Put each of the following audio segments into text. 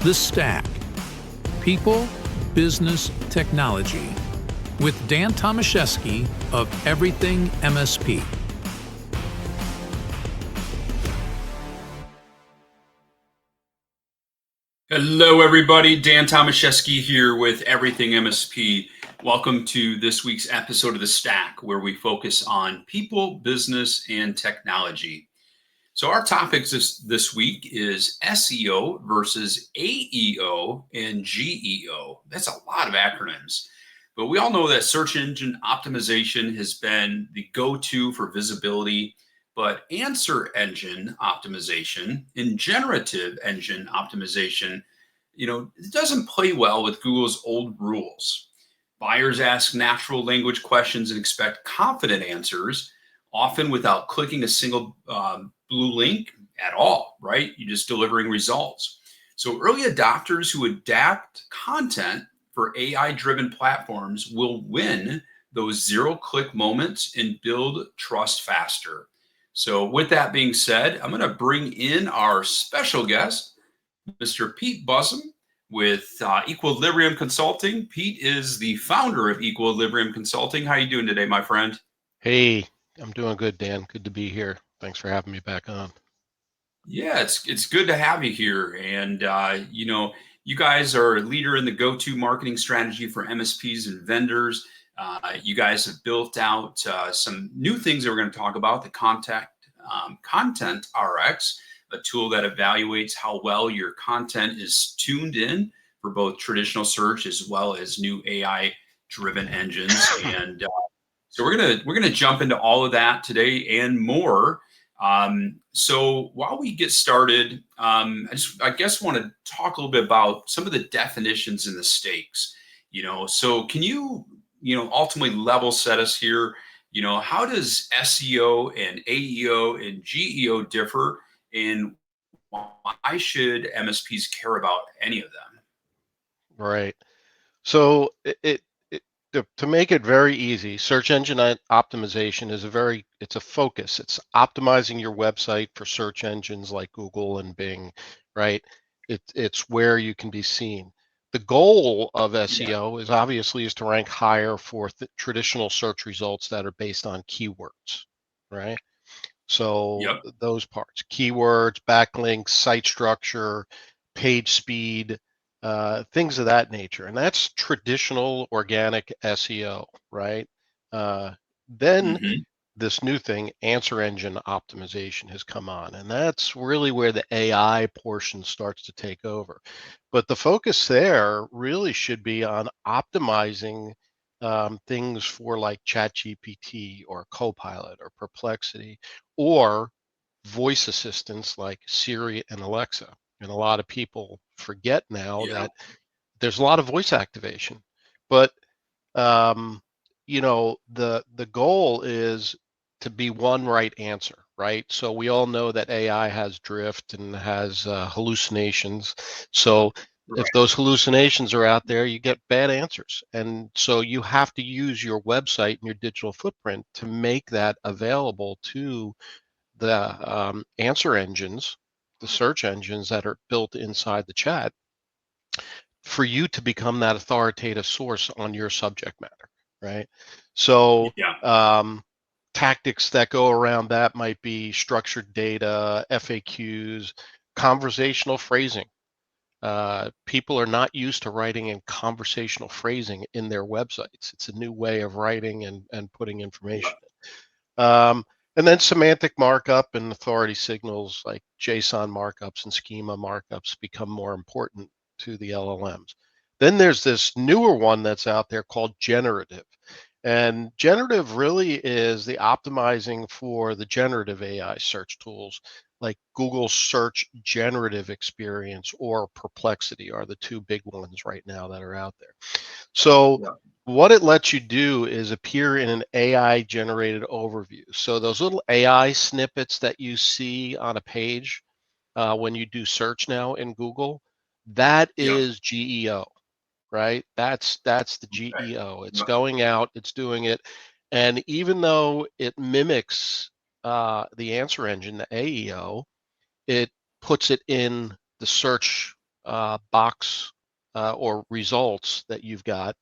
The Stack. People, Business, Technology. With Dan Tomaszewski of Everything MSP. Hello, everybody. Dan Tomaszewski here with Everything MSP. Welcome to this week's episode of The Stack, where we focus on people, business, and technology. So our topic this week is SEO versus AEO and GEO. That's a lot of acronyms. But we all know that search engine optimization has been the go-to for visibility, but answer engine optimization and generative engine optimization, it doesn't play well with Google's old rules. Buyers ask natural language questions and expect confident answers, often without clicking a single blue link at all, right? You're just delivering results. So early adopters who adapt content for AI-driven platforms will win those zero-click moments and build trust faster. So with that being said, I'm going to bring in our special guest, Mr. Pete Busam with Equilibrium Consulting. Pete is the founder of Equilibrium Consulting. How are you doing today, my friend? Hey, I'm doing good, Dan. Good to be here. Thanks for having me back on. Yeah, it's good to have you here. And, you guys are a leader in the go-to marketing strategy for MSPs and vendors. You guys have built out some new things that we're going to talk about, the Content RX, a tool that evaluates how well your content is tuned in for both traditional search as well as new AI-driven engines. And so we're gonna jump into all of that today and more. So while we get started, I guess want to talk a little bit about some of the definitions and the stakes. So can you ultimately level set us here? How does SEO and AEO and GEO differ, and why should MSPs care about any of them? Right. So to make it very easy, search engine optimization is it's a focus. It's optimizing your website for search engines like Google and Bing, right? It's where you can be seen. The goal of SEO is obviously to rank higher for traditional search results that are based on keywords, right? So those parts, keywords, backlinks, site structure, page speed, things of that nature. And that's traditional organic SEO, right? Then this new thing, answer engine optimization, has come on. And that's really where the AI portion starts to take over. But the focus there really should be on optimizing things for like ChatGPT or Copilot or Perplexity, or voice assistants like Siri and Alexa. And a lot of people forget now that there's a lot of voice activation. But the goal is to be one right answer, right? So we all know that AI has drift and has hallucinations. So if those hallucinations are out there, you get bad answers. And so you have to use your website and your digital footprint to make that available to the answer engines, the search engines that are built inside the chat, for you to become that authoritative source on your subject matter, right? So tactics that go around that might be structured data, FAQs, conversational phrasing. People are not used to writing in conversational phrasing in their websites. It's a new way of writing and putting information in. And then semantic markup and authority signals like JSON markups and schema markups become more important to the LLMs. Then there's this newer one that's out there called generative. And generative really is the optimizing for the generative AI search tools like Google Search Generative Experience or Perplexity are the two big ones right now that are out there. So what it lets you do is appear in an AI generated overview. So those little AI snippets that you see on a page when you do search now in Google, that is GEO, right? That's the GEO. It's going out, it's doing it. And even though it mimics the answer engine, the AEO, it puts it in the search box or results that you've got.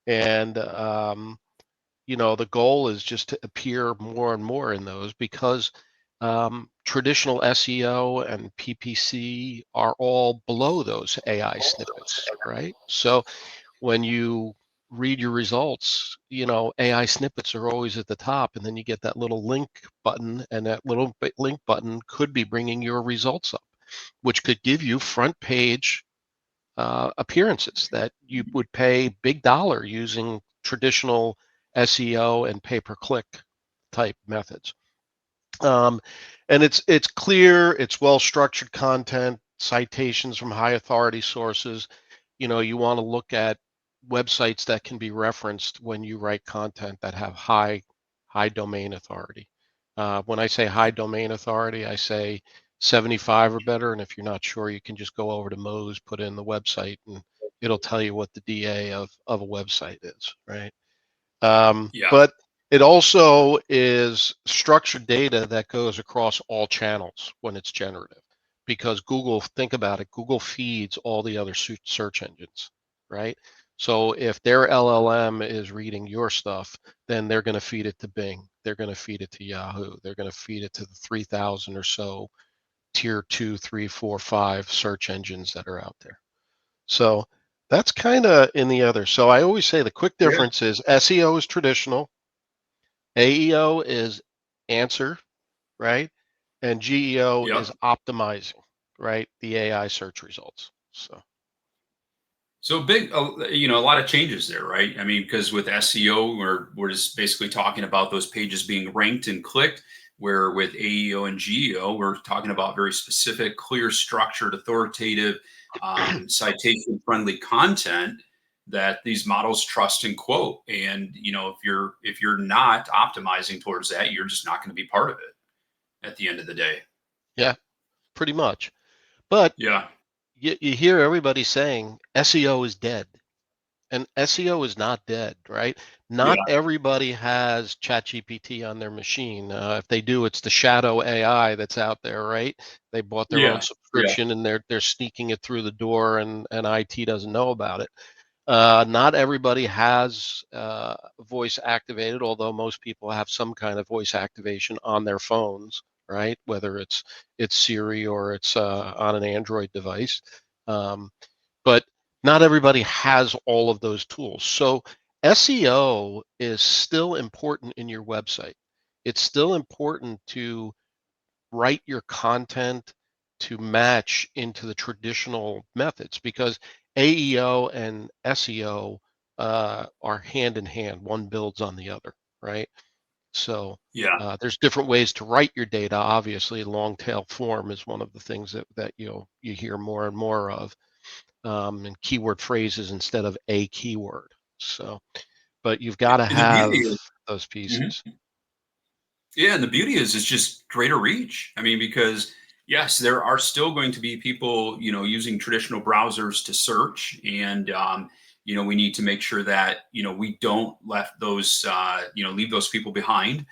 And, the goal is just to appear more and more in those, because traditional SEO and PPC are all below those AI snippets, right? So when you read your results, AI snippets are always at the top, and then you get that little link button, and that little link button could be bringing your results up, which could give you front page appearances that you would pay big dollar using traditional SEO and pay-per-click type methods. And it's clear, it's well-structured content, citations from high authority sources. You want to look at websites that can be referenced when you write content that have high domain authority. When I say high domain authority, I say 75 or better. And if you're not sure, you can just go over to Moz, put in the website, and it'll tell you what the DA of a website is, right? Yeah. But it also is structured data that goes across all channels when it's generative, because think about it, Google feeds all the other search engines, right? So if their LLM is reading your stuff, then they're going to feed it to Bing. They're going to feed it to Yahoo. They're going to feed it to the 3,000 or so tier 2, 3, 4, 5 search engines that are out there. So that's kind of in the other. So I always say the quick difference is SEO is traditional, AEO is answer, right? And GEO Yep. is optimizing, right? The AI search results. So big, a lot of changes there, right? I mean, because with SEO, we're just basically talking about those pages being ranked and clicked. Where with AEO and GEO, we're talking about very specific, clear, structured, authoritative, citation-friendly content that these models trust and quote. And if you're not optimizing towards that, you're just not going to be part of it at the end of the day. Yeah, pretty much. But Yeah. you hear everybody saying SEO is dead. And SEO is not dead, right? Yeah. Not everybody has ChatGPT on their machine. If they do, it's the shadow AI that's out there, right? They bought their own Yeah. Yeah. subscription, and they're sneaking it through the door, and IT doesn't know about it. Not everybody has voice activated, although most people have some kind of voice activation on their phones, right? Whether it's Siri or it's on an Android device. But not everybody has all of those tools. So SEO is still important in your website. It's still important to write your content to match into the traditional methods, because AEO and SEO are hand in hand. One builds on the other, right? So Yeah. there's different ways to write your data. Obviously, long tail form is one of the things that you hear more and more of, and keyword phrases instead of a keyword. So, but you've got to And the beauty have is, those Mhm. pieces. Yeah, and the beauty is it's just greater reach. I mean, because yes, there are still going to be people, using traditional browsers to search, and we need to make sure that we don't left those, leave those people behind.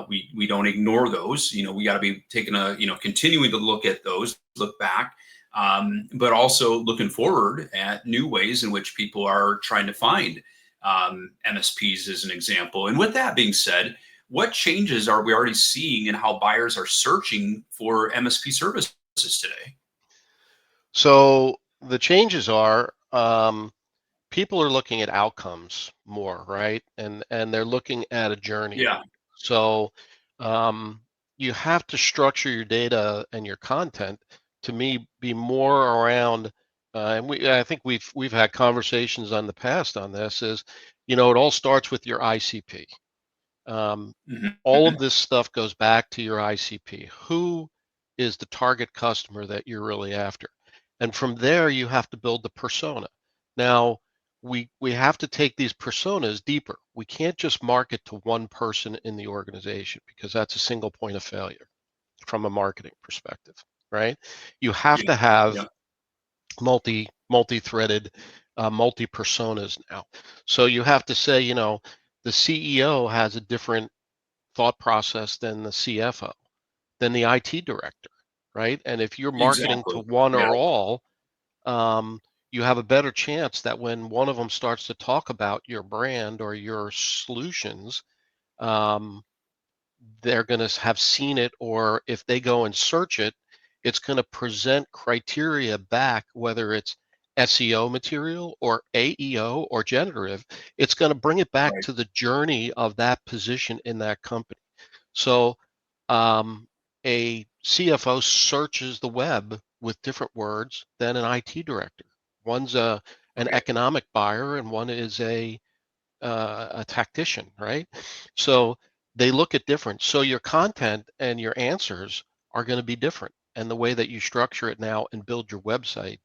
We don't ignore those. We got to be taking continuing to look at those, look back, but also looking forward at new ways in which people are trying to find MSPs, as an example. And with that being said, what changes are we already seeing in how buyers are searching for MSP services today? So the changes are, people are looking at outcomes more, right? And they're looking at a journey. Yeah. So um, you have to structure your data and your content to me be more around. I think we've had conversations on the past on this. Is it all starts with your ICP. All of Mhm. this stuff goes back to your ICP. Who is the target customer that you're really after? And from there, you have to build the persona. Now, we have to take these personas deeper. We can't just market to one person in the organization, because that's a single point of failure from a marketing perspective, right? You have Yeah. to have Yeah. multi-threaded, multi personas now. So you have to say, the CEO has a different thought process than the CFO, than the IT director, right? And if you're marketing to Exactly. one Yeah. or all, you have a better chance that when one of them starts to talk about your brand or your solutions, um, they're going to have seen it, or if they go and search it, it's going to present criteria back, whether it's SEO material or AEO or generative. It's going to bring it back Right. to the journey of that position in that company. So um, a CFO searches the web with different words than an IT director. One's an Okay. economic buyer and one is a tactician, right? So they look at different. So your content and your answers are going to be different, and the way that you structure it now and build your website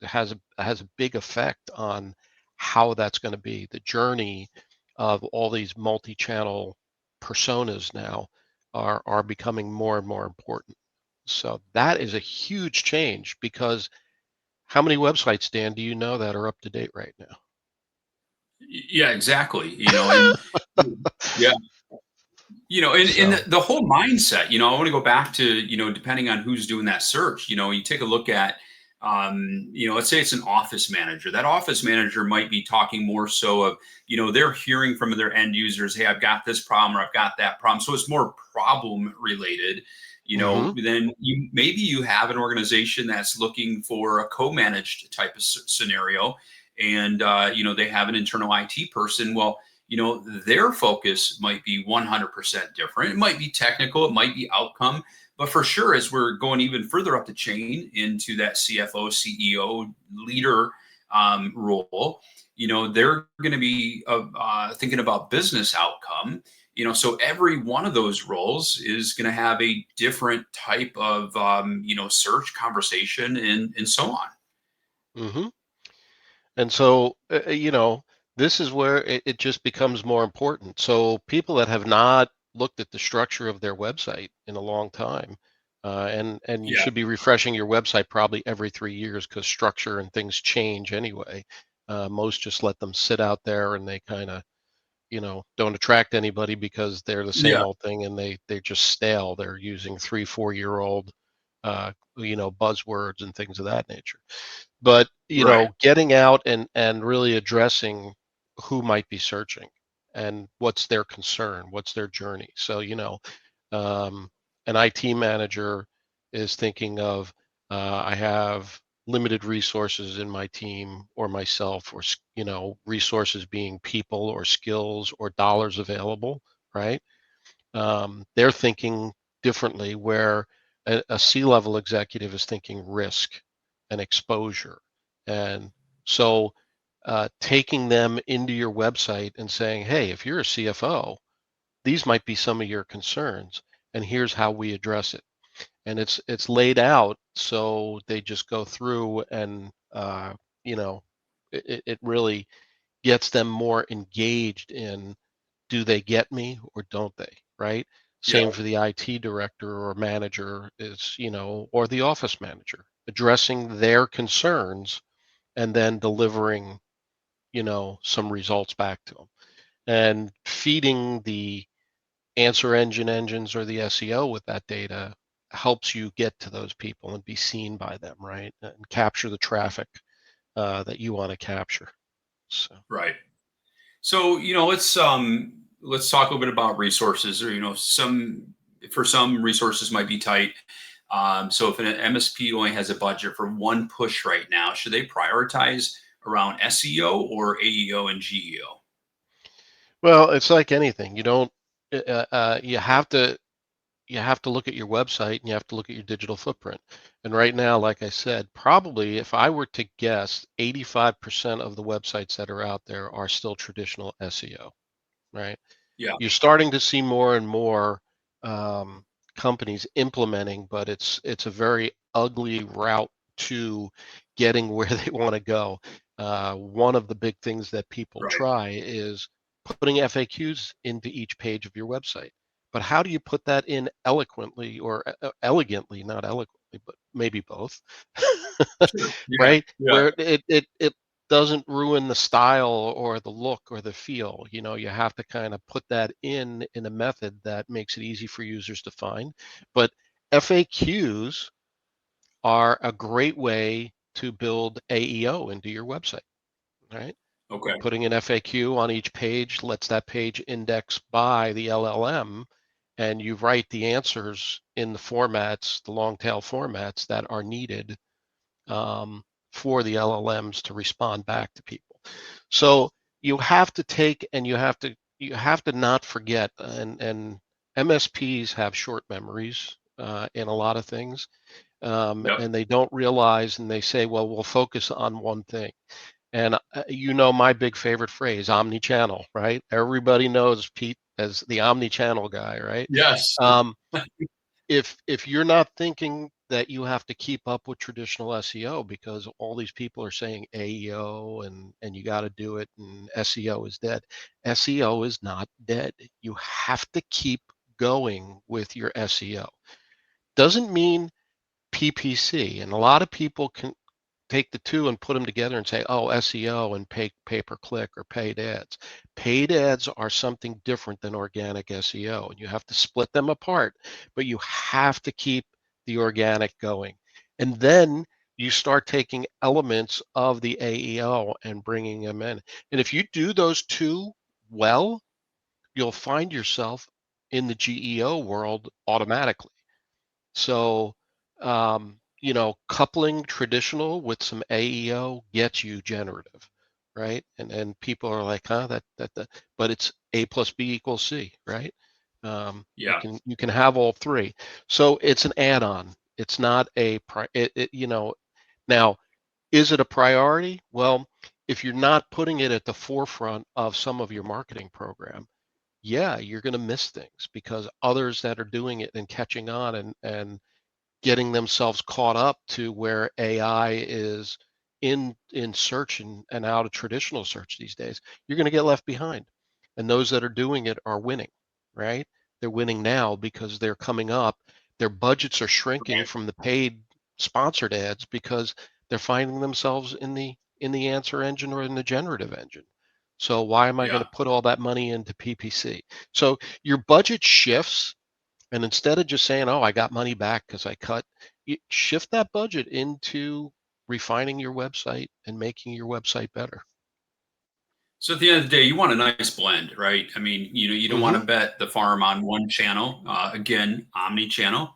has a big effect on how that's going to be. The journey of all these multi-channel personas now are becoming more and more important. So that is a huge change, because how many websites, Dan, do you know that are up to date right now? Yeah, exactly. And yeah, and So, the whole mindset, I want to go back to, depending on who's doing that search, you take a look at, let's say it's an office manager. That office manager might be talking more so of, they're hearing from their end users, hey, I've got this problem or I've got that problem. So it's more problem related. hmm Then maybe you have an organization that's looking for a co-managed type of scenario, and they have an internal IT person. Well, their focus might be 100% different. It might be technical, it might be outcome, but for sure, as we're going even further up the chain into that CFO, CEO, leader role, they're going to be thinking about business outcome. So every one of those roles is going to have a different type of, search, conversation, and so on. hmm And so, this is where it just becomes more important. So people that have not looked at the structure of their website in a long time, and you Yeah. should be refreshing your website probably every 3 years, because structure and things change anyway. Most just let them sit out there, and they kind of, don't attract anybody because they're the same Yeah. old thing, and they're just stale. They're using 3, 4 year old, buzzwords and things of that nature. But Right. getting out and really addressing who might be searching and what's their concern, what's their journey. So um, an IT manager is thinking of, I have limited resources in my team or myself, or resources being people or skills or dollars available, right? They're thinking differently, where a C-level executive is thinking risk and exposure. And so taking them into your website and saying, hey, if you're a CFO, these might be some of your concerns, and here's how we address it. And it's laid out, so they just go through, and you know it really gets them more engaged in, do they get me or don't they, right? Yeah. Same for the IT director or manager, is, or the office manager, addressing their concerns and then delivering, some results back to them, and feeding the answer engines or the SEO with that data helps you get to those people and be seen by them, right? And capture the traffic that you want to capture. So. Right. So, let's talk a little bit about resources, or some resources might be tight. So if an MSP only has a budget for one push right now, should they prioritize around SEO or AEO and GEO? Well, it's like anything. You don't. You have to look at your website, and you have to look at your digital footprint. And right now, like I said, probably if I were to guess, 85% of the websites that are out there are still traditional SEO, right? Yeah. You're starting to see more and more um, companies implementing, but it's a very ugly route to getting where they want to go. One of the big things that people Right. try is putting FAQs into each page of your website. But how do you put that in eloquently, or elegantly, not eloquently, but maybe both, Sure. Yeah. right? Yeah. Where it doesn't ruin the style or the look or the feel. You have to kind of put that in a method that makes it easy for users to find. But FAQs are a great way to build AEO into your website, right? Okay. Putting an FAQ on each page lets that page index by the LLM, and you write the answers in the formats, the long tail formats that are needed for the LLMs to respond back to people. So you have to take, and you have to not forget, and MSPs have short memories in a lot of things, Yep. and they don't realize, and they say, well, we'll focus on one thing. And you know my big favorite phrase, omni-channel, right? Everybody knows Pete as the omni-channel guy, right? Yes. Um, if you're not thinking that you have to keep up with traditional SEO because all these people are saying AEO and you got to do it and SEO is dead. SEO is not dead. You have to keep going with your SEO. Doesn't mean PPC, and a lot of people can take the two and put them together and say, oh, SEO and pay per click or paid ads. Paid ads are something different than organic SEO, and you have to split them apart, but you have to keep the organic going. And then you start taking elements of the AEO and bringing them in. And if you do those two well, you'll find yourself in the GEO world automatically. So, coupling traditional with some AEO gets you generative, right? And people are like, huh, but it's A plus B equals C, right? You Yeah. can have all three. So it's an add-on. It's not now, is it a priority? Well, if you're not putting it at the forefront of some of your marketing program, yeah, you're going to miss things because others that are doing it and catching on and getting themselves caught up to where AI is in search and out of traditional search these days, you're going to get left behind. And those that are doing it are winning, right? They're winning now because they're coming up. Their budgets are shrinking Right. from the paid sponsored ads because they're finding themselves in the answer engine or in the generative engine. So why am I going Yeah. to put all that money into PPC? So your budget shifts, and instead of just saying, oh, I got money back because I cut, you shift that budget into refining your website and making your website better. So at the end of the day, you want a nice blend, right? I mean, you don't want Hmm. to bet the farm on one channel. Again, omni-channel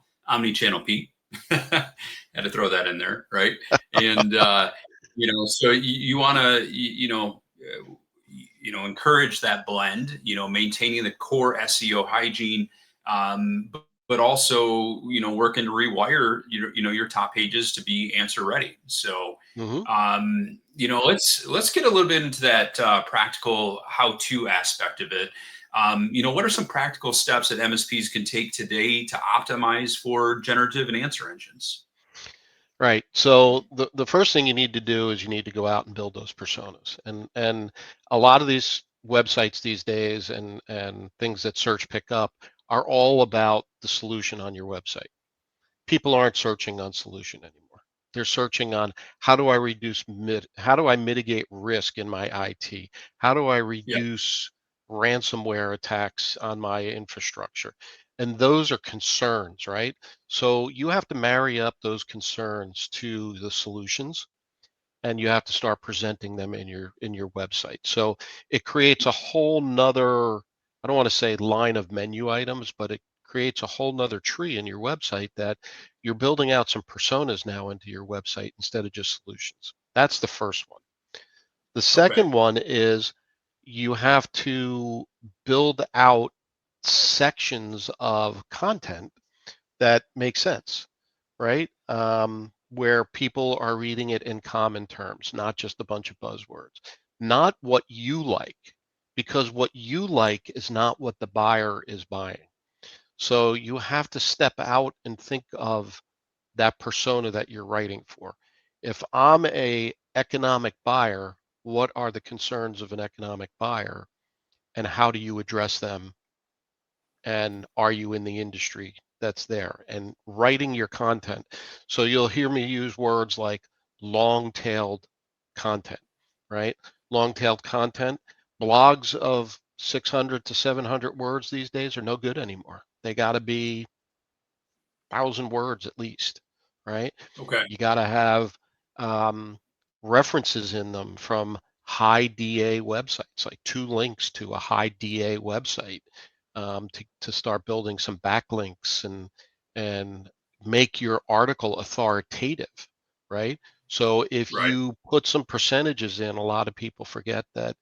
Pete. Had to throw that in there, right? And so you want to, encourage that blend. Maintaining the core SEO hygiene, but also, working to rewire your top pages to be answer ready. So Hmm. let's get a little bit into that practical how-to aspect of it. What are some practical steps that MSPs can take today to optimize for generative and answer engines? Right. So the first thing you need to do is you need to go out and build those personas. And a lot of these websites these days and things that search pick up are all about the solution on your website. People aren't searching on solution anymore. They're searching on how do I mitigate risk in my IT? How do I Yeah. reduce ransomware attacks on my infrastructure? And those are concerns, right? So you have to marry up those concerns to the solutions, and you have to start presenting them in your website. So it creates a whole nother, I don't want to say line of menu items, but it creates a whole nother tree in your website that you're building out some personas now into your website instead of just solutions. That's the first one. The Okay. second one is you have to build out sections of content that make sense, right? Where people are reading it in common terms, not just a bunch of buzzwords, not what you like, because what you like is not what the buyer is buying. So you have to step out and think of that persona that you're writing for. If I'm a economic buyer, what are the concerns of an economic buyer and how do you address them, and are you in the industry that's there, and writing your content. So you'll hear me use words like long-tailed content, right? Long-tailed content. Blogs of 600 to 700 words these days are no good anymore. They got to be 1,000 words at least, right? Okay. You got to have references in them from high DA websites, like 2 links to a high DA website, to start building some backlinks and make your article authoritative, right? So if Right. you put some percentages in, a lot of people forget that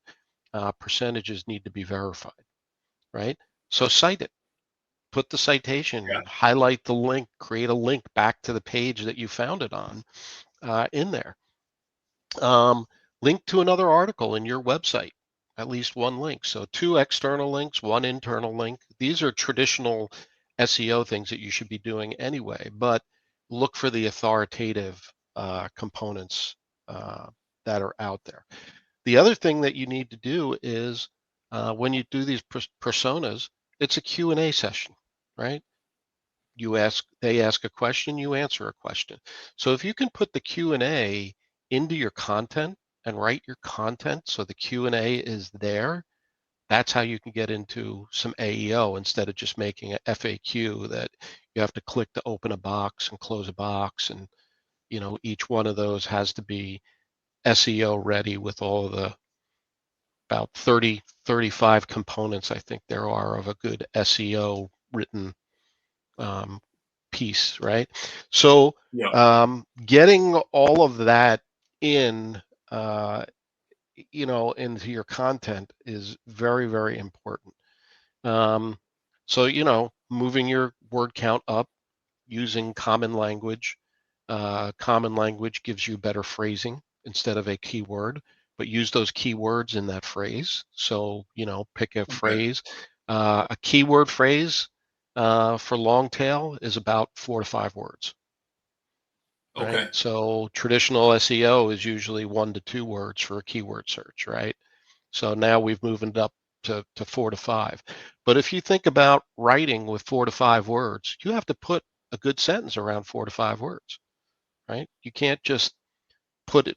percentages need to be verified, right? So cite it, put the citation, Yeah. highlight the link, create a link back to the page that you found it on in there. Link to another article in your website, at least one link. So 2 external links, 1 internal link. These are traditional SEO things that you should be doing anyway, but look for the authoritative components that are out there. The other thing that you need to do is when you do these personas, it's a Q&A session, right? They ask a question, you answer a question. So if you can put the Q&A into your content and write your content so the Q&A is there, that's how you can get into some AEO instead of just making a FAQ that you have to click to open a box and close a box. And, each one of those has to be SEO ready with all of the about 30, 35 components I think there are of a good SEO written piece, right? So Yeah. getting all of that in, into your content is very, very important. So, moving your word count up using common language. Common language gives you better phrasing instead of a keyword, but use those keywords in that phrase. So, pick a Okay. phrase. A keyword phrase for long tail is about 4 to 5 words, right? Okay. So traditional SEO is usually 1 to 2 words for a keyword search, right? So now we've moved it up to 4 to 5. But if you think about writing with 4 to 5 words, you have to put a good sentence around 4 to 5 words, right? You can't just put it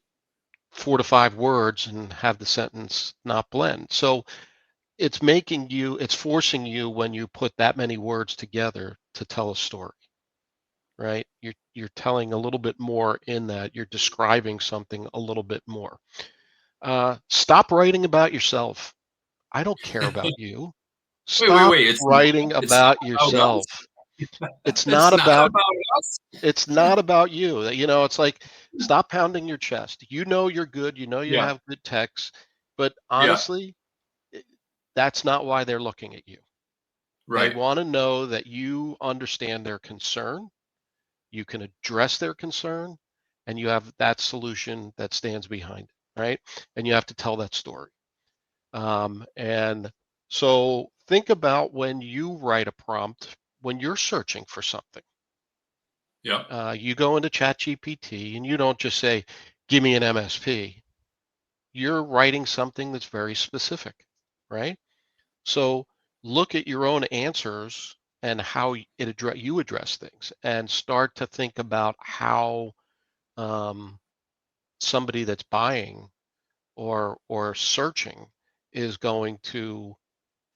4 to 5 words and have the sentence not blend. So it's forcing you when you put that many words together to tell a story, right? You're telling a little bit more in that. You're describing something a little bit more. Stop writing about yourself. I don't care about you. Stop Wait. writing It's not about about yourself. us. It's It's not not about about us. it's not about you. It's like stop pounding your chest. You know you're good, you know you Yeah. have good text, but Yeah. honestly, that's not why they're looking at you. They Right. want to know that you understand their concern, you can address their concern, and you have that solution that stands behind it, right? And you have to tell that story. And so think about when you write a prompt, when you're searching for something. Yeah. You go into ChatGPT and you don't just say, give me an MSP. You're writing something that's very specific, right? So look at your own answers and how you address things and start to think about how um, somebody that's buying or searching is going to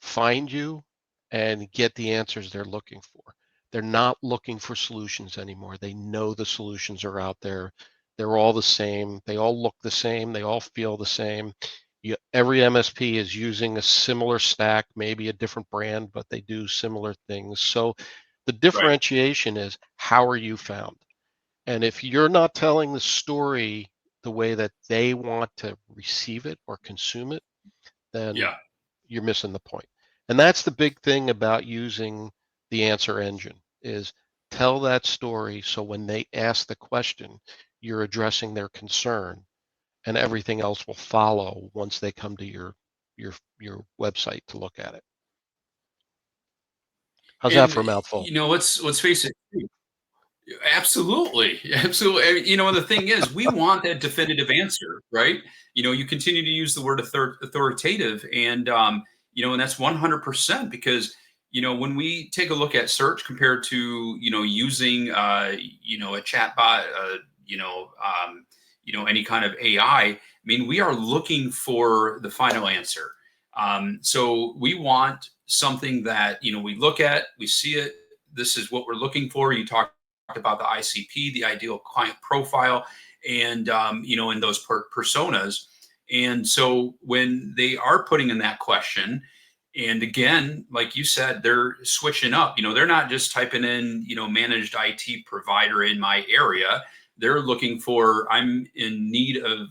find you and get the answers they're looking for. They're not looking for solutions anymore. They know the solutions are out there. They're all the same. They all look the same. They all feel the same. Every MSP is using a similar stack, maybe a different brand, but they do similar things. So the Right. differentiation is how are you found? And if you're not telling the story the way that they want to receive it or consume it, then Yeah. you're missing the point. And that's the big thing about using the answer engine is tell that story so when they ask the question, you're addressing their concern and everything else will follow once they come to your website to look at it. How's that And for a mouthful? let's face it. Absolutely. Absolutely. The thing is, we want that definitive answer, right? You continue to use the word authoritative, and that's 100% because, when we take a look at search compared to, using, a chat bot, any kind of AI, I mean, we are looking for the final answer. So we want something that, we look at, we see it, this is what we're looking for. You talk about the ICP, the ideal client profile. and in those personas. And so when they are putting in that question, and again, like you said, they're switching up. They're not just typing in, managed IT provider in my area. They're looking for, I'm in need of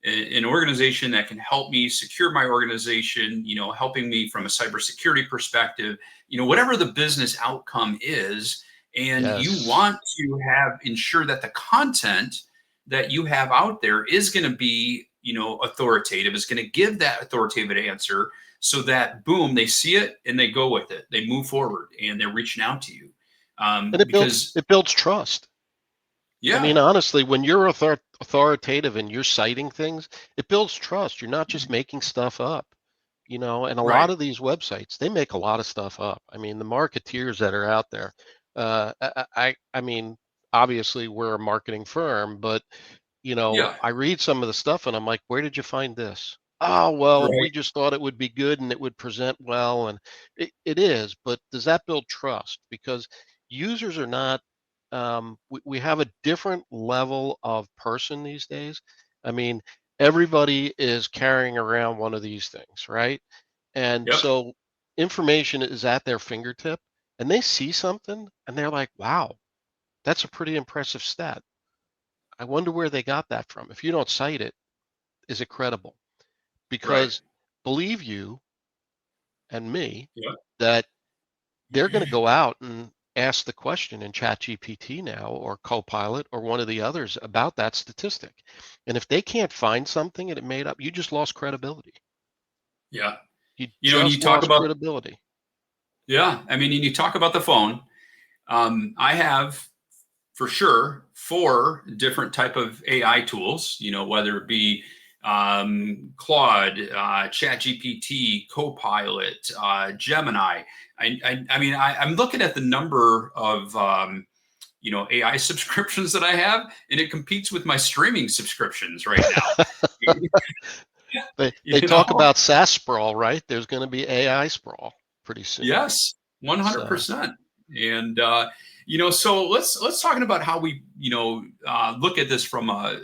an organization that can help me secure my organization, helping me from a cybersecurity perspective, whatever the business outcome is. And you Yes. want to ensure that the content that you have out there is going to be, authoritative, is going to give that authoritative answer, so that boom, they see it and they go with it. They move forward and they're reaching out to you. And Because it builds trust. I yeah, mean, honestly, when you're authoritative and you're citing things, it builds trust. You're not just making stuff up, and a lot right. of these websites, they make a lot of stuff up. I mean, the marketeers that are out there, I mean, obviously we're a marketing firm, but Yeah, I read some of the stuff and I'm like, where did you find this? Oh, well, we right. just thought it would be good and it would present well. And it is, but does that build trust? Because users are not, we have a different level of person these days. I mean, everybody is carrying around one of these things, right? And Yep. so information is at their fingertip and they see something and they're like, wow, that's a pretty impressive stat. I wonder where they got that from. If you don't cite it, is it credible? Right. Because believe you and me Yep. that they're going to go out and ask the question in ChatGPT now or Copilot or one of the others about that statistic. And if they can't find something and it made up, you just lost credibility. Yeah. You And you just talk lost about, credibility. yeah, I mean, and you talk about the phone. I have for sure 4 different type of AI tools, whether it be Claude, ChatGPT, Copilot, Gemini. I'm looking at the number of AI subscriptions that I have, and it competes with my streaming subscriptions right now. They you talk know, about SaaS sprawl, right? There's going to be AI sprawl pretty soon. Yes, So 100%. And so let's talking about how we look at this from a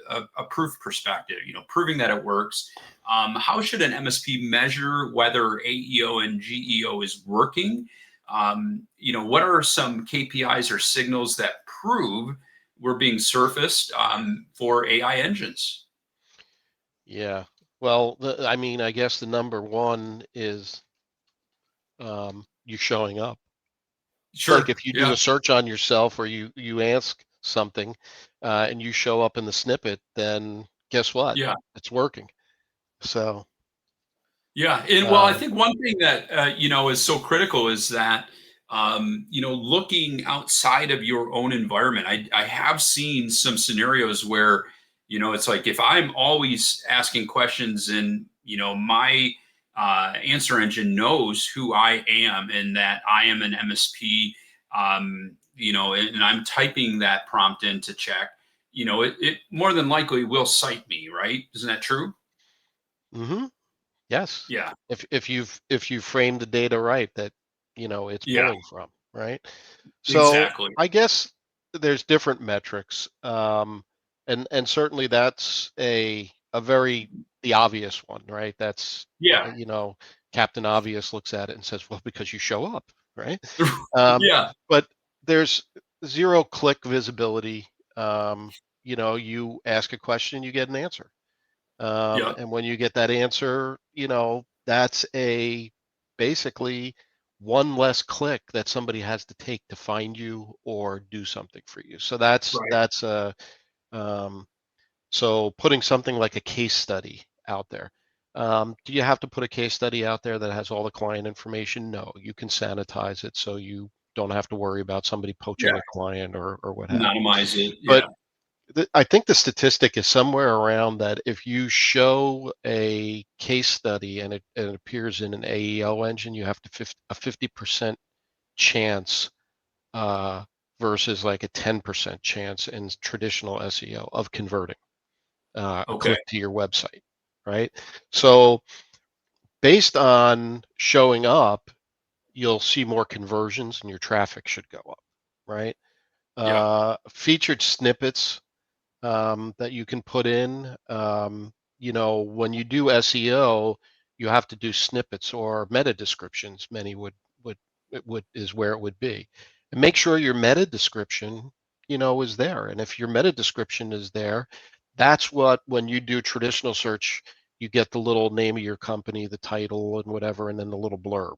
proof perspective. Proving that it works. How should an MSP measure whether AEO and GEO is working? What are some KPIs or signals that prove we're being surfaced for AI engines? yeah. Well, I mean, I guess the number one is you showing up. Like Sure. if you do Yeah. a search on yourself or you ask something and you show up in the snippet, then guess what? Yeah. It's working. So Yeah, and well, I um, think one thing that is so critical is that looking outside of your own environment. I have seen some scenarios where it's like if I'm always asking questions and my answer engine knows who I am and that I am an MSP, and I'm typing that prompt in to check. It more than likely will cite me, right? Isn't that true? mhm, yes. Yeah. If you frame the data right that it's Yeah. pulling from, right? So Exactly. I guess there's different metrics, and certainly that's a very the obvious one, right? That's Yeah. Captain Obvious looks at it and says, "Well, because you show up," right? Um, Yeah. but there's zero click visibility. Um, you ask a question, you get an answer, Yeah. and when you get that answer, that's a basically one less click that somebody has to take to find you or do something for you. So Right. that's a um, so putting something like a case study out there. Do you have to put a case study out there that has all the client information? No, you can sanitize it so you don't have to worry about somebody poaching Yeah. a client or what have you. Anonymize it. But Yeah. I think the statistic is somewhere around that if you show a case study and it appears in an AEO engine, you have a 50% chance uh, versus like a 10% chance in traditional SEO of converting a Okay. click to your website, right? So based on showing up, you'll see more conversions and your traffic should go up, right? Yeah. Featured snippets. that you can put in. You know, when you do SEO, you have to do snippets or meta descriptions. Many would is where it would be, and make sure your meta description, you know, is there. And if your meta description is there, that's what, when you do traditional search, you get the little name of your company, the title, and whatever, and then the little blurb,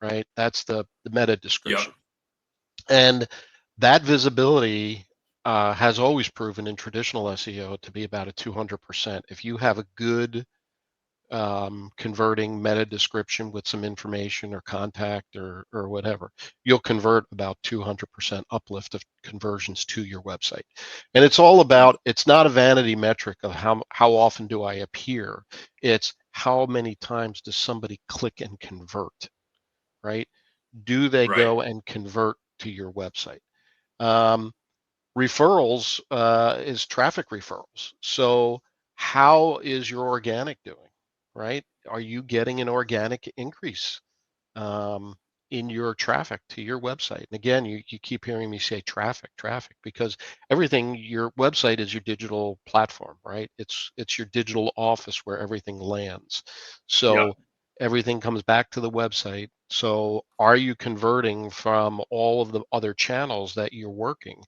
right? That's the meta Yep. description. And that visibility has always proven in traditional SEO to be about a 200%. If you have a good converting meta description with some information or contact or whatever, you'll convert about 200% uplift of conversions to your website. And it's all about, it's not a vanity metric of how often do I appear. It's how many times does somebody click and convert, right? Do they Right. go and convert to your website? Um, Referrals is traffic referrals. So how is your organic doing, right? Are you getting an organic increase um, in your traffic to your website? And again, you keep hearing me say traffic, because everything, your website is your digital platform, right? It's your digital office where everything lands. Yep. So everything comes back to the website. So are you converting from all of the other channels that you're working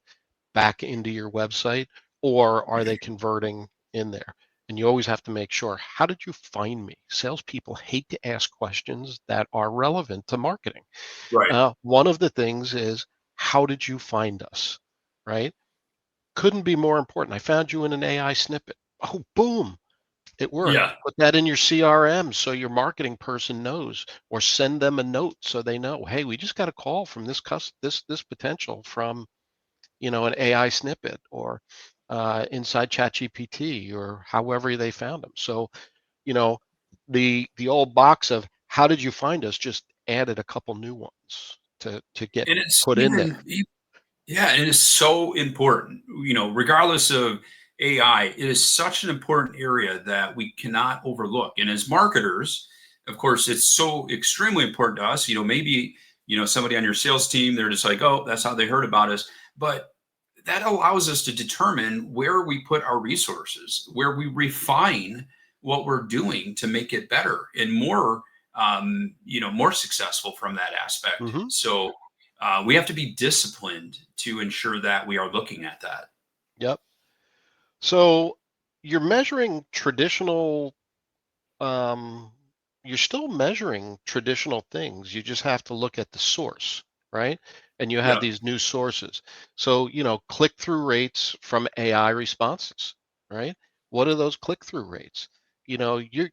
back into your website, or are they converting in there? And you always have to make sure, how did you find me? Salespeople hate to ask questions that are relevant to marketing. Right. One of the things is, how did you find us? Right? Couldn't be more important. I found you in an AI snippet. Oh, boom, it worked. Yeah. Put that in your CRM so your marketing person knows, or send them a note so they know, hey, we just got a call from this potential from, you know, an AI snippet, or inside ChatGPT, or however they found them. So, you know, the old box of how did you find us just added a couple new ones to get And it's put in there. yeah, and it is so important. Regardless of AI, it is such an important area that we cannot overlook. And as marketers, of course, it's so extremely important to us. Maybe, somebody on your sales team, they're just like, oh, that's how they heard about us. But that allows us to determine where we put our resources, where we refine what we're doing to make it better and more, more successful from that aspect. Hmm. So we have to be disciplined to ensure that we are looking at that. Yep. So you're measuring traditional, um, you're still measuring traditional things. You just have to look at the source, right? And you have Yep. these new sources. So, you know, click-through rates from AI responses, right? What are those click-through rates? You know, your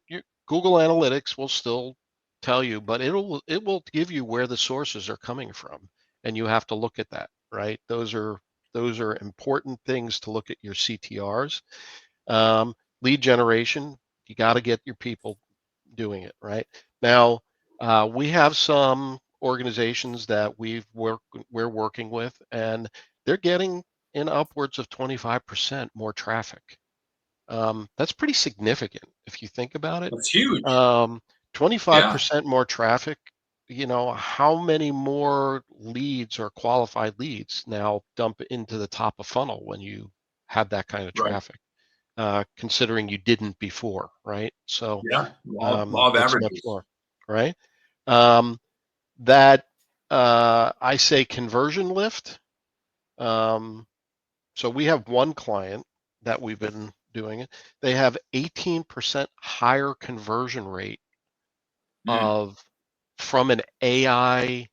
Google Analytics will still tell you, but it will give you where the sources are coming from, and you have to look at that, right? Those are important things to look at your CTRs. Um, Lead generation, you got to get your people doing it right now. We have some organizations that we're working with, and they're getting in upwards of 25% more traffic. That's pretty significant if you think about it. That's huge. um, Yeah. 25% more traffic. You know, how many more leads or qualified leads now dump into the top of funnel when you have that kind of Right. traffic, considering you didn't before, right? So Yeah. Law of it's much averages. more, right? Um, that I say conversion lift. Um, so we have one client that we've been doing it. They have 18% higher conversion rate Mm. of from an AI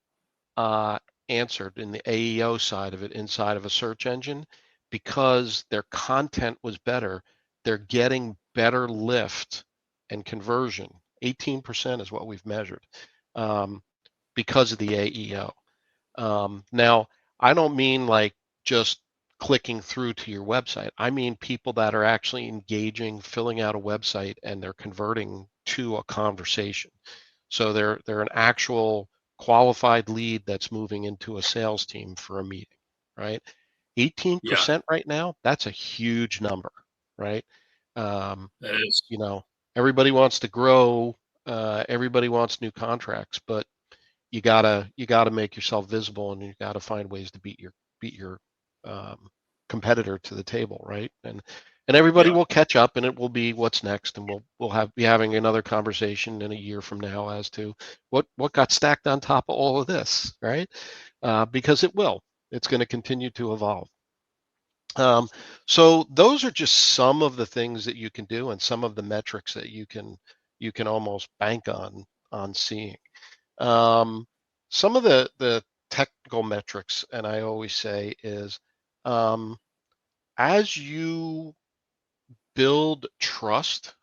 uh, answered in the AEO side of it inside of a search engine, because their content was better. They're getting better lift and conversion. 18% is what we've measured, um, because of the AEO. Now, I don't mean like just clicking through to your website. I mean people that are actually engaging, filling out a website, and they're converting to a conversation. So they're an actual qualified lead that's moving into a sales team for a meeting, right? Yeah. 18% right now, that's a huge number, right? Um, That is. you know, everybody wants to grow, everybody wants new contracts, but you gotta make yourself visible, and you gotta find ways to beat your um, competitor to the table, right? And everybody will catch up, and it will be what's next, and we'll be having another conversation in a year from now as to what got stacked on top of all of this, right? Because it's going to continue to evolve. So those are just some of the things that you can do, and some of the metrics that you can almost bank on seeing. Some of the technical metrics, and I always say is, as you build trust,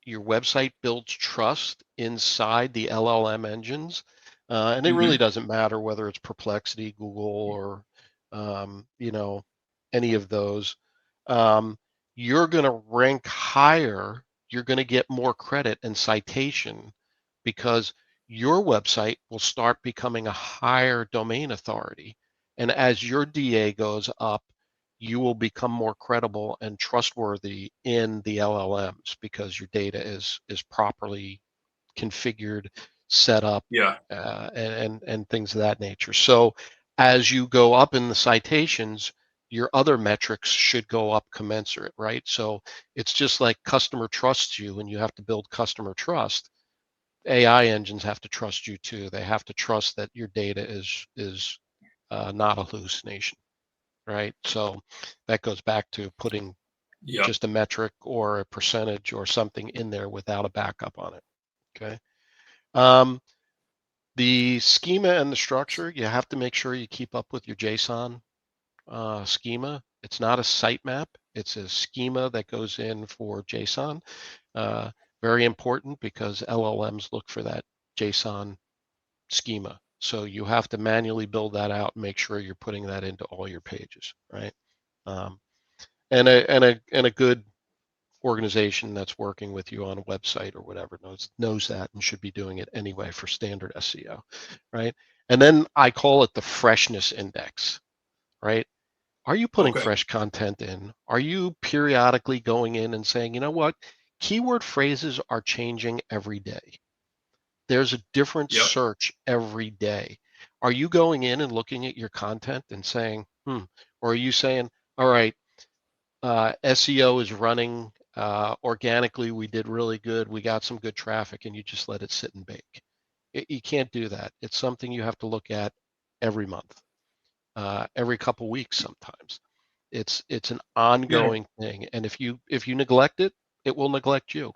your website builds trust inside the LLM engines, and it really doesn't matter whether it's Perplexity, Google, or any of those. You're going to rank higher. You're going to get more credit and citation because your website will start becoming a higher domain authority. And as your DA goes up, you will become more credible and trustworthy in the LLMs because your data is properly configured, set up, and things of that nature. So as you go up in the citations, your other metrics should go up commensurate, right? So it's just like customer trusts you, and you have to build customer trust. AI engines have to trust you too. They have to trust that your data is not a hallucination, right? So that goes back to putting just a metric or a percentage or something in there without a backup on it. Okay. The schema and the structure, you have to make sure you keep up with your JSON schema. It's not a sitemap. It's a schema that goes in for JSON. Very important because LLMs look for that JSON schema. So you have to manually build that out and make sure you're putting that into all your pages, right? And a good organization that's working with you on a website or whatever knows that and should be doing it anyway for standard SEO, right? And then I call it the freshness index, right? Are you putting fresh content in? Are you periodically going in and saying, you know what, keyword phrases are changing every day. There's a different search every day. Are you going in and looking at your content and saying, or are you saying, all right, SEO is running organically. We did really good. We got some good traffic, and you just let it sit and bake. You can't do that. It's something you have to look at every month, every couple weeks sometimes. It's an ongoing thing, and if you neglect it, it will neglect you.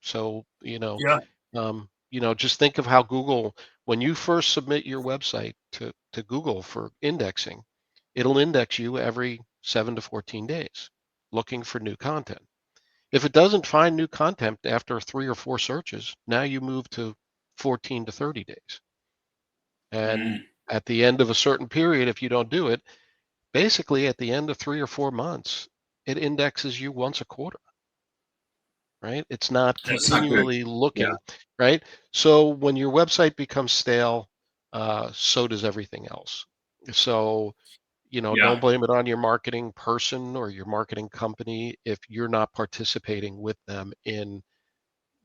So just think of how Google, when you first submit your website to Google for indexing, it'll index you every 7 to 14 days, looking for new content. If it doesn't find new content after 3 or 4 searches, now you move to 14 to 30 days. And at the end of a certain period, if you don't do it, basically at the end of 3 or 4 months, it indexes you once a quarter, right? It's not continually looking, right? So when your website becomes stale, so does everything else. So, don't blame it on your marketing person or your marketing company if you're not participating with them in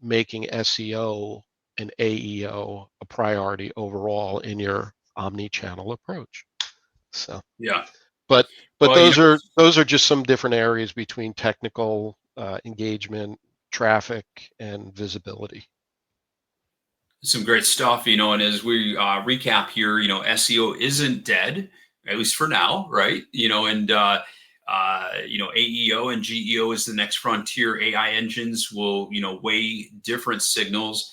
making SEO and AEO a priority overall in your omni-channel approach. So but those are just some different areas between technical engagement, traffic, and visibility. Some great stuff, and as we recap here, SEO isn't dead, at least for now, right? And AEO and GEO is the next frontier. AI engines will, weigh different signals.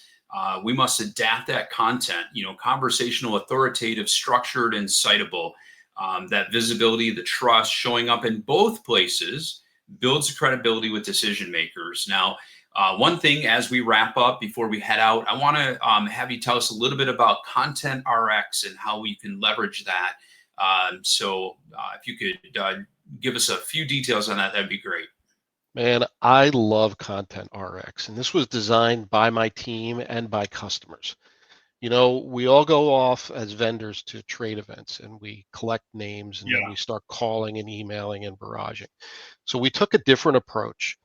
We must adapt that content, conversational, authoritative, structured, and citable. That visibility, the trust showing up in both places builds credibility with decision makers. Now, one thing as we wrap up before we head out, I want to have you tell us a little bit about Content RX and how we can leverage that. So if you could give us a few details on that, that'd be great. Man, I love Content RX, and this was designed by my team and by customers. We all go off as vendors to trade events, and we collect names, and then we start calling and emailing and barraging. So we took a different approach.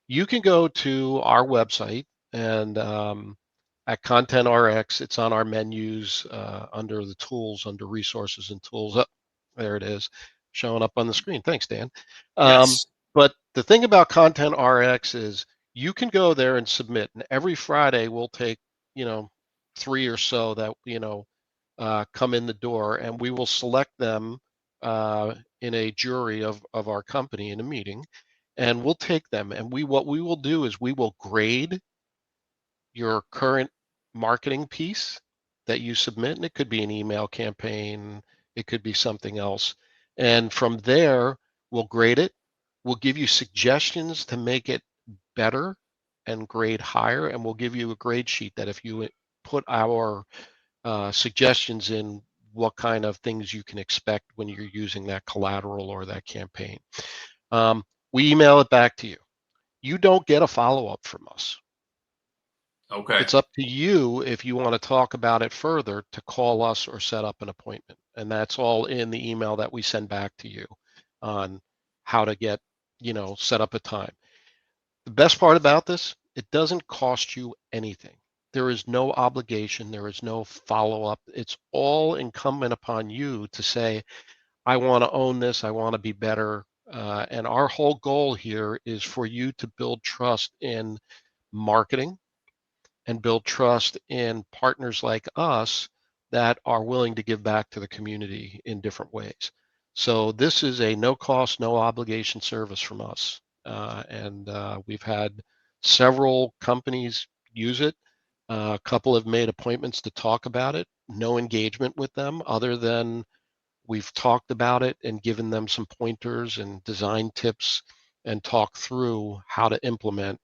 You can go to our website and at Content RX, it's on our menus under the tools, under resources and tools. There it is. showing up on the screen. Thanks, Dan. Yes. But the thing about Content RX is you can go there and submit, and every Friday we'll take, 3 or so that, come in the door, and we will select them in a jury of our company in a meeting, and we'll take them, and what we will do is we will grade your current marketing piece that you submit, and it could be an email campaign, it could be something else. And from there, we'll grade it. We'll give you suggestions to make it better and grade higher, and we'll give you a grade sheet that if you put our suggestions in, what kind of things you can expect when you're using that collateral or that campaign. We email it back to you. You don't get a follow-up from us. Okay. It's up to you if you want to talk about it further to call us or set up an appointment. And that's all in the email that we send back to you on how to get, set up a time. The best part about this, it doesn't cost you anything. There is no obligation. There is no follow-up. It's all incumbent upon you to say, I want to own this. I want to be better. And our whole goal here is for you to build trust in marketing and build trust in partners like us that are willing to give back to the community in different ways. So this is a no cost, no obligation service from us. And we've had several companies use it. A couple have made appointments to talk about it. No engagement with them other than we've talked about it and given them some pointers and design tips and talk through how to implement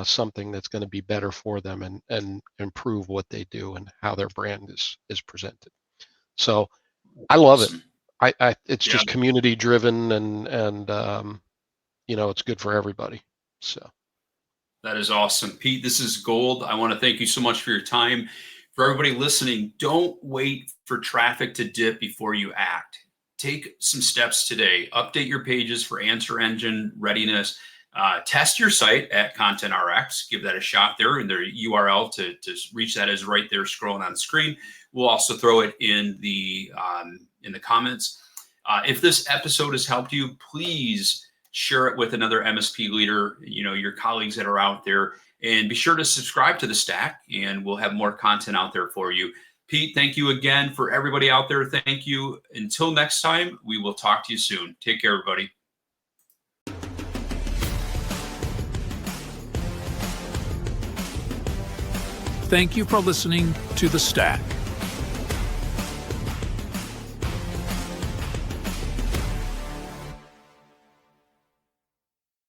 something that's going to be better for them and improve what they do and how their brand is presented. So I love it. Awesome. It's Yeah. just community driven and it's good for everybody. So That is awesome. Pete, this is gold. I want to thank you so much for your time. For everybody listening, don't wait for traffic to dip before you act. Take some steps today. Update your pages for answer engine readiness. Test your site at Content RX. Give that a shot there, and their URL to reach that is right there scrolling on the screen. We'll also throw it in the comments. If this episode has helped you, please share it with another MSP leader, your colleagues that are out there, and be sure to subscribe to the Stack, and we'll have more content out there for you. Pete, thank you again. For everybody out there, thank you. Until next time, we will talk to you soon. Take care, everybody. Thank you for listening to The Stack.